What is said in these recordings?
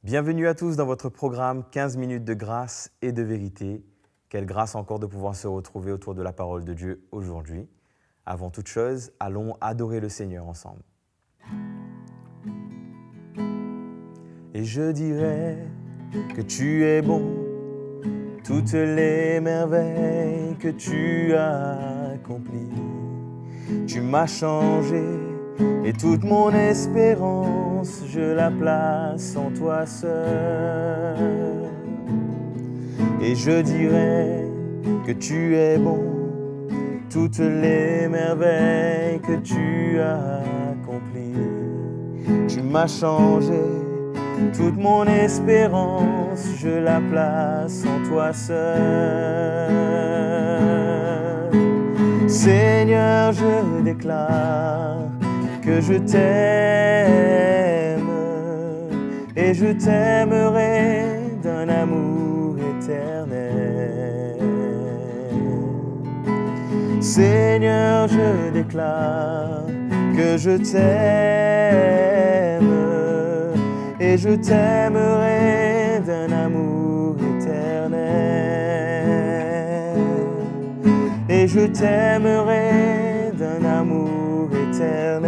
Bienvenue à tous dans votre programme 15 minutes de grâce et de vérité. Quelle grâce encore de pouvoir se retrouver autour de la parole de Dieu aujourd'hui. Avant toute chose, allons adorer le Seigneur ensemble. Et je dirais que tu es bon, toutes les merveilles que tu as accomplies. Tu m'as changé et toute mon espérance, je la place en toi seul. Et je dirais que tu es bon, toutes les merveilles que tu as accomplies. Tu m'as changé, toute mon espérance, je la place en toi seul. Seigneur, je déclare que je t'aime et je t'aimerai d'un amour éternel. Seigneur, je déclare que je t'aime et je t'aimerai d'un amour éternel. Et je t'aimerai d'un amour éternel.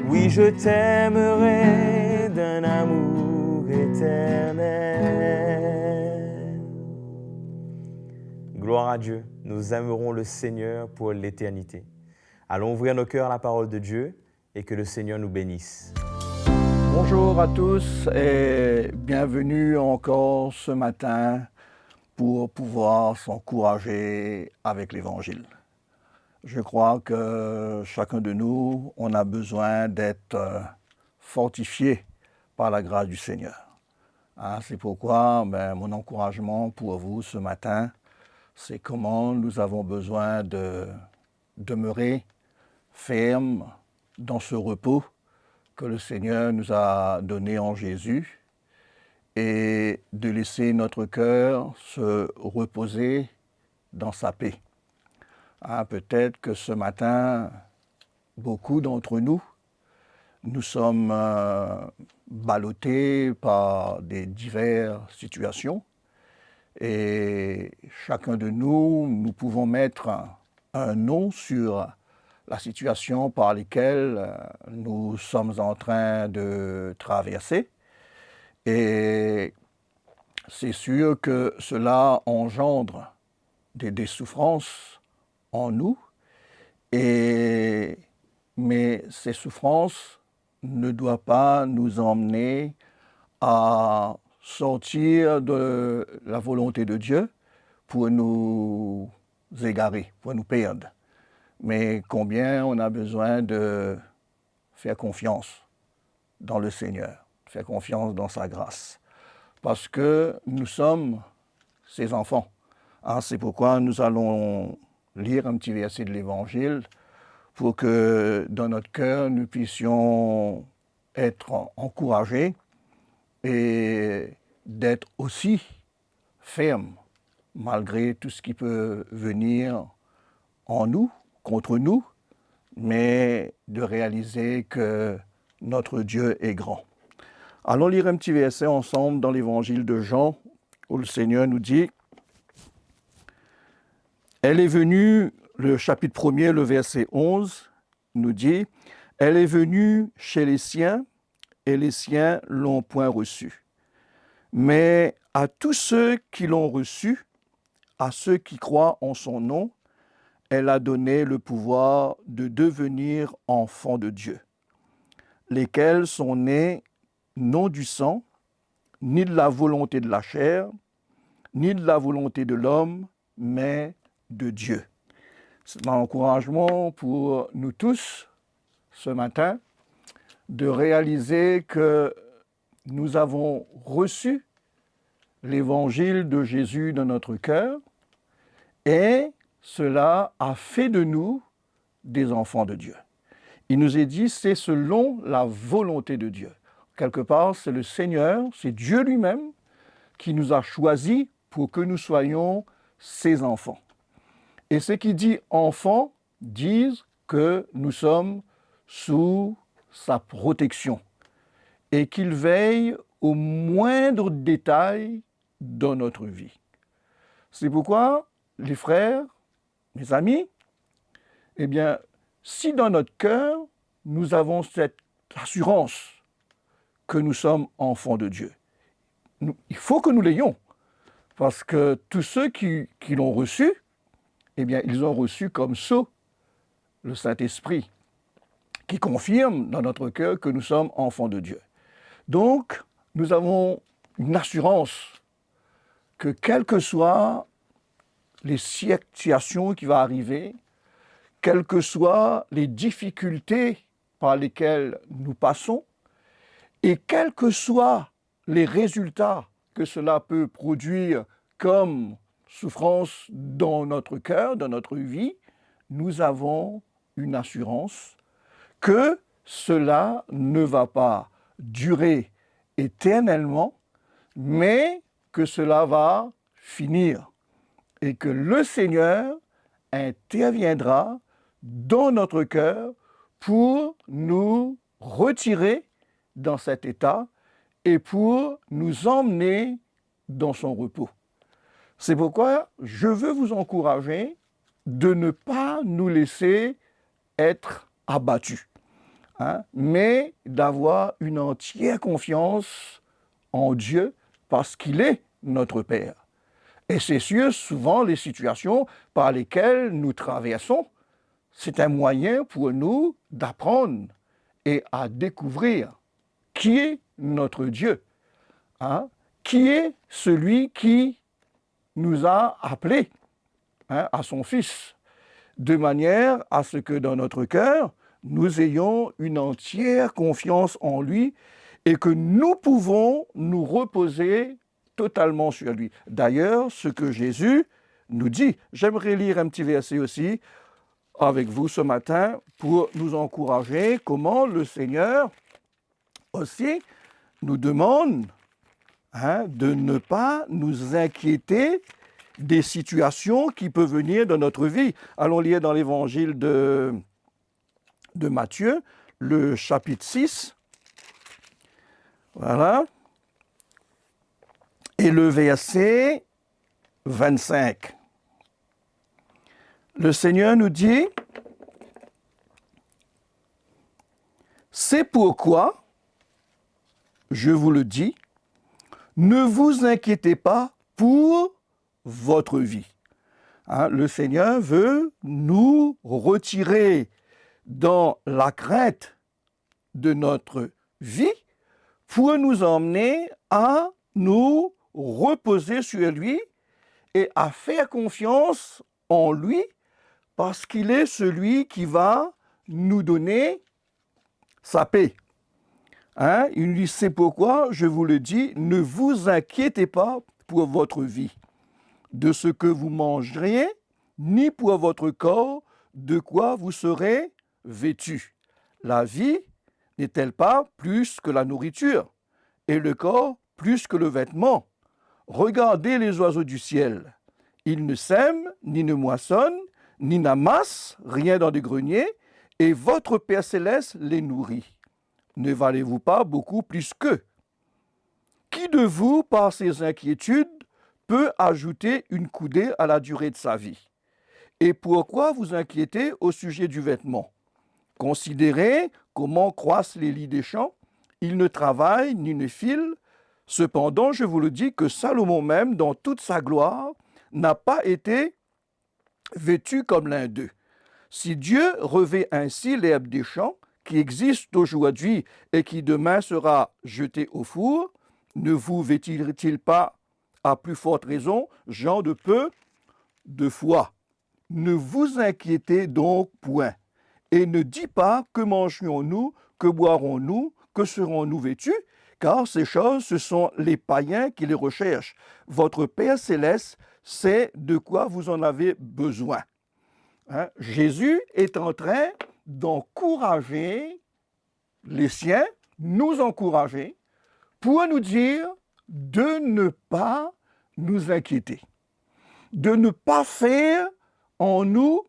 Oui, je t'aimerai d'un amour éternel. Gloire à Dieu, nous aimerons le Seigneur pour l'éternité. Allons ouvrir nos cœurs à la parole de Dieu et que le Seigneur nous bénisse. Bonjour à tous et bienvenue encore ce matin pour pouvoir s'encourager avec l'Évangile. Je crois que chacun de nous, on a besoin d'être fortifié par la grâce du Seigneur. C'est pourquoi mon encouragement pour vous ce matin, c'est comment nous avons besoin de demeurer fermes dans ce repos que le Seigneur nous a donné en Jésus et de laisser notre cœur se reposer dans sa paix. Peut-être que ce matin, beaucoup d'entre nous, nous sommes ballottés par des diverses situations et chacun de nous, nous pouvons mettre un nom sur la situation par laquelle nous sommes en train de traverser. Et c'est sûr que cela engendre des souffrances en nous, mais ces souffrances ne doivent pas nous emmener à sortir de la volonté de Dieu pour nous égarer, pour nous perdre. Mais combien on a besoin de faire confiance dans le Seigneur, faire confiance dans sa grâce. Parce que nous sommes ses enfants. C'est pourquoi nous allons lire un petit verset de l'Évangile pour que dans notre cœur, nous puissions être encouragés et d'être aussi fermes malgré tout ce qui peut venir en nous, contre nous, mais de réaliser que notre Dieu est grand. Allons lire un petit verset ensemble dans l'Évangile de Jean, où le Seigneur nous dit, elle est venue, le chapitre 1er, le verset 11, nous dit, elle est venue chez les siens, et les siens l'ont point reçue. Mais à tous ceux qui l'ont reçue, à ceux qui croient en son nom, elle a donné le pouvoir de devenir enfants de Dieu, lesquels sont nés non du sang, ni de la volonté de la chair, ni de la volonté de l'homme, mais de Dieu. C'est un encouragement pour nous tous ce matin de réaliser que nous avons reçu l'évangile de Jésus dans notre cœur et cela a fait de nous des enfants de Dieu. Il nous est dit, c'est selon la volonté de Dieu. Quelque part, c'est le Seigneur, c'est Dieu lui-même qui nous a choisis pour que nous soyons ses enfants. Et ceux qui disent enfants disent que nous sommes sous sa protection. et qu'il veille aux moindres détails dans notre vie. C'est pourquoi, les frères, mes amis, eh bien, si dans notre cœur, nous avons cette assurance que nous sommes enfants de Dieu, il faut que nous l'ayons, parce que tous ceux qui l'ont reçu, eh bien, ils ont reçu comme sceau le Saint-Esprit, qui confirme dans notre cœur que nous sommes enfants de Dieu. Donc, nous avons une assurance que quelles que soient les situations qui vont arriver, quelles que soient les difficultés par lesquelles nous passons, et quels que soient les résultats que cela peut produire comme souffrance dans notre cœur, dans notre vie, nous avons une assurance que cela ne va pas durer éternellement, mais que cela va finir et que le Seigneur interviendra dans notre cœur pour nous retirer dans cet état et pour nous emmener dans son repos. C'est pourquoi je veux vous encourager de ne pas nous laisser être abattus, mais d'avoir une entière confiance en Dieu parce qu'il est notre Père. Et c'est sûr, souvent, les situations par lesquelles nous traversons, c'est un moyen pour nous d'apprendre et à découvrir qui est notre Dieu, qui est celui qui nous a appelés à son Fils, de manière à ce que dans notre cœur, nous ayons une entière confiance en lui et que nous pouvons nous reposer totalement sur lui. D'ailleurs, ce que Jésus nous dit, j'aimerais lire un petit verset aussi avec vous ce matin pour nous encourager comment le Seigneur aussi nous demande de ne pas nous inquiéter des situations qui peuvent venir dans notre vie. Allons lire dans l'évangile de Matthieu, le chapitre 6. Voilà. Et le verset 25. Le Seigneur nous dit, « C'est pourquoi, je vous le dis, ne vous inquiétez pas pour votre vie. » Le Seigneur veut nous retirer dans la crainte de notre vie pour nous emmener à nous reposer sur lui et à faire confiance en lui parce qu'il est celui qui va nous donner sa paix. Il dit, c'est pourquoi, je vous le dis, ne vous inquiétez pas pour votre vie, de ce que vous mangerez, ni pour votre corps, de quoi vous serez vêtus. La vie n'est-elle pas plus que la nourriture, et le corps plus que le vêtement? Regardez les oiseaux du ciel. Ils ne sèment, ni ne moissonnent, ni n'amassent rien dans des greniers, et votre Père céleste les nourrit. Ne valez-vous pas beaucoup plus qu'eux? Qui de vous, par ses inquiétudes, peut ajouter une coudée à la durée de sa vie? Et pourquoi vous inquiétez au sujet du vêtement? Considérez comment croissent les lys des champs. Ils ne travaillent ni ne filent. Cependant, je vous le dis que Salomon même, dans toute sa gloire, n'a pas été vêtu comme l'un d'eux. Si Dieu revêt ainsi l'herbe des champs, qui existe aujourd'hui et qui demain sera jeté au four, ne vous vêtit-il pas à plus forte raison, gens de peu de foi? Ne vous inquiétez donc point, et ne dites pas que mangerons-nous, que boirons-nous, que serons-nous vêtus, car ces choses, ce sont les païens qui les recherchent. Votre Père céleste sait de quoi vous en avez besoin. Jésus est en train d'encourager les siens, nous encourager, pour nous dire de ne pas nous inquiéter, de ne pas faire en nous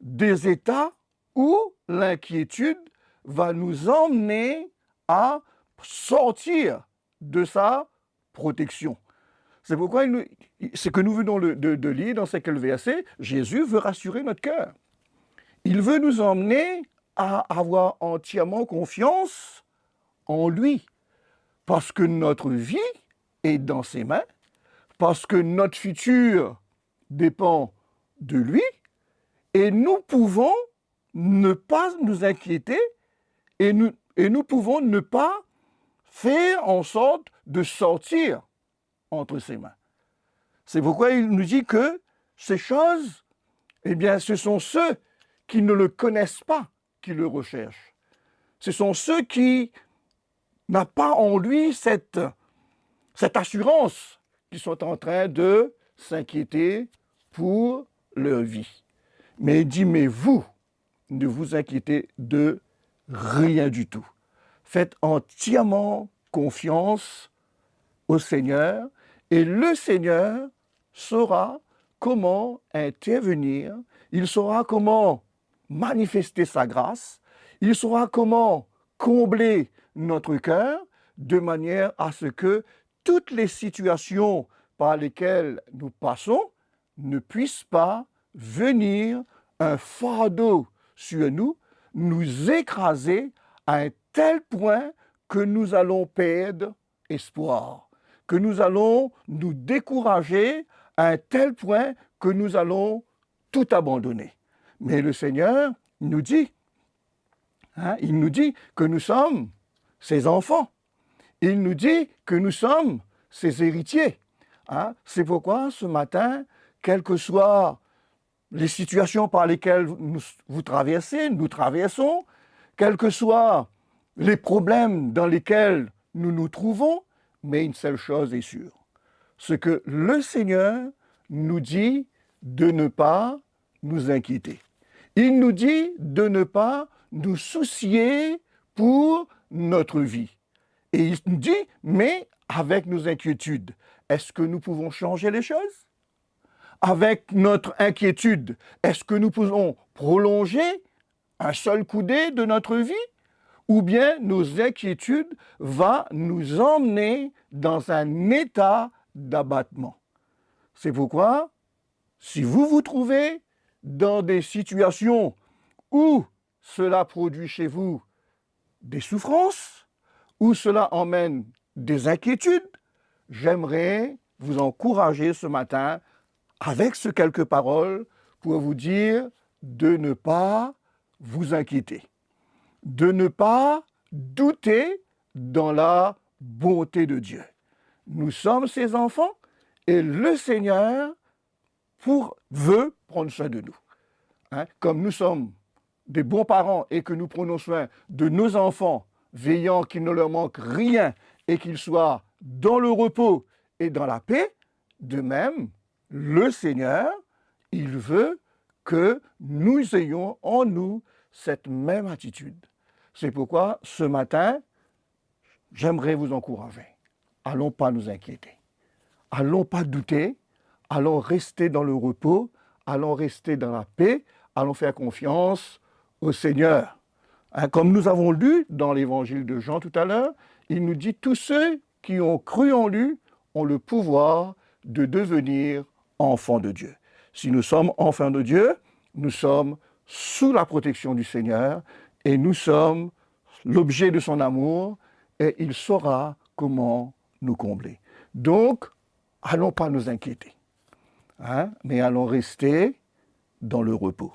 des états où l'inquiétude va nous emmener à sortir de sa protection. C'est pourquoi ce que nous venons de lire dans ces quelques versets, Jésus veut rassurer notre cœur. Il veut nous emmener à avoir entièrement confiance en lui, parce que notre vie est dans ses mains, parce que notre futur dépend de lui, et nous pouvons ne pas nous inquiéter et nous pouvons ne pas faire en sorte de sortir entre ses mains. C'est pourquoi il nous dit que ces choses, eh bien, ce sont ceux qui ne le connaissent pas qui le recherchent. Ce sont ceux qui n'ont pas en lui cette assurance qui sont en train de s'inquiéter pour leur vie. Mais il dit, mais vous, ne vous inquiétez de rien du tout. Faites entièrement confiance au Seigneur et le Seigneur saura comment intervenir, il saura comment manifester sa grâce, il saura comment combler notre cœur de manière à ce que toutes les situations par lesquelles nous passons ne puissent pas venir un fardeau sur nous, nous écraser à un tel point que nous allons perdre espoir, que nous allons nous décourager à un tel point que nous allons tout abandonner. Mais le Seigneur nous dit, il nous dit que nous sommes ses enfants. Il nous dit que nous sommes ses héritiers. C'est pourquoi ce matin, quelles que soient les situations par lesquelles vous traversez, nous traversons, quels que soient les problèmes dans lesquels nous nous trouvons, mais une seule chose est sûre, c'est que le Seigneur nous dit de ne pas nous inquiéter. Il nous dit de ne pas nous soucier pour notre vie. Et il nous dit, mais avec nos inquiétudes, est-ce que nous pouvons changer les choses? Avec notre inquiétude, est-ce que nous pouvons prolonger un seul coudée de notre vie? Ou bien nos inquiétudes vont nous emmener dans un état d'abattement? C'est pourquoi, si vous vous trouvez dans des situations où cela produit chez vous des souffrances, où cela emmène des inquiétudes, j'aimerais vous encourager ce matin avec ces quelques paroles pour vous dire de ne pas vous inquiéter, de ne pas douter dans la bonté de Dieu. Nous sommes ses enfants et le Seigneur veut prendre soin de nous. Comme nous sommes des bons parents et que nous prenons soin de nos enfants, veillant qu'il ne leur manque rien et qu'ils soient dans le repos et dans la paix, de même, le Seigneur, il veut que nous ayons en nous cette même attitude. C'est pourquoi, ce matin, j'aimerais vous encourager. Allons pas nous inquiéter. Allons pas douter. Allons rester dans le repos. Allons rester dans la paix. Allons faire confiance au Seigneur. Comme nous avons lu dans l'évangile de Jean tout à l'heure, il nous dit « Tous ceux qui ont cru en lui ont le pouvoir de devenir enfants de Dieu. » Si nous sommes enfants de Dieu, nous sommes sous la protection du Seigneur et nous sommes l'objet de son amour et il saura comment nous combler. Donc, allons pas nous inquiéter, mais allons rester dans le repos.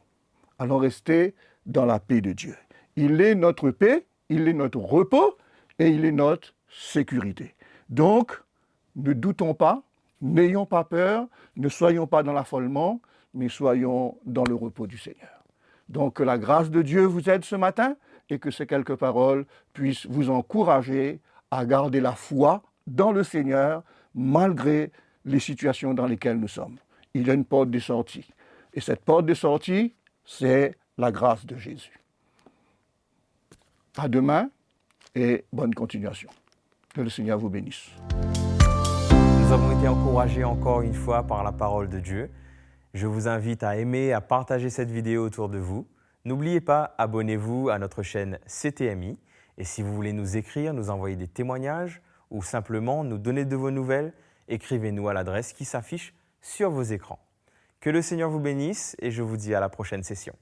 Allons rester dans la paix de Dieu. Il est notre paix, il est notre repos et il est notre sécurité. Donc, ne doutons pas, n'ayons pas peur, ne soyons pas dans l'affolement, mais soyons dans le repos du Seigneur. Donc, que la grâce de Dieu vous aide ce matin et que ces quelques paroles puissent vous encourager à garder la foi dans le Seigneur malgré les situations dans lesquelles nous sommes. Il y a une porte de sortie. Et cette porte de sortie, c'est la grâce de Jésus. À demain et bonne continuation. Que le Seigneur vous bénisse. Nous avons été encouragés encore une fois par la parole de Dieu. Je vous invite à aimer, à partager cette vidéo autour de vous. N'oubliez pas, abonnez-vous à notre chaîne CTMI Et si vous voulez nous écrire, nous envoyer des témoignages ou simplement nous donner de vos nouvelles, écrivez-nous à l'adresse qui s'affiche sur vos écrans. Que le Seigneur vous bénisse et je vous dis à la prochaine session.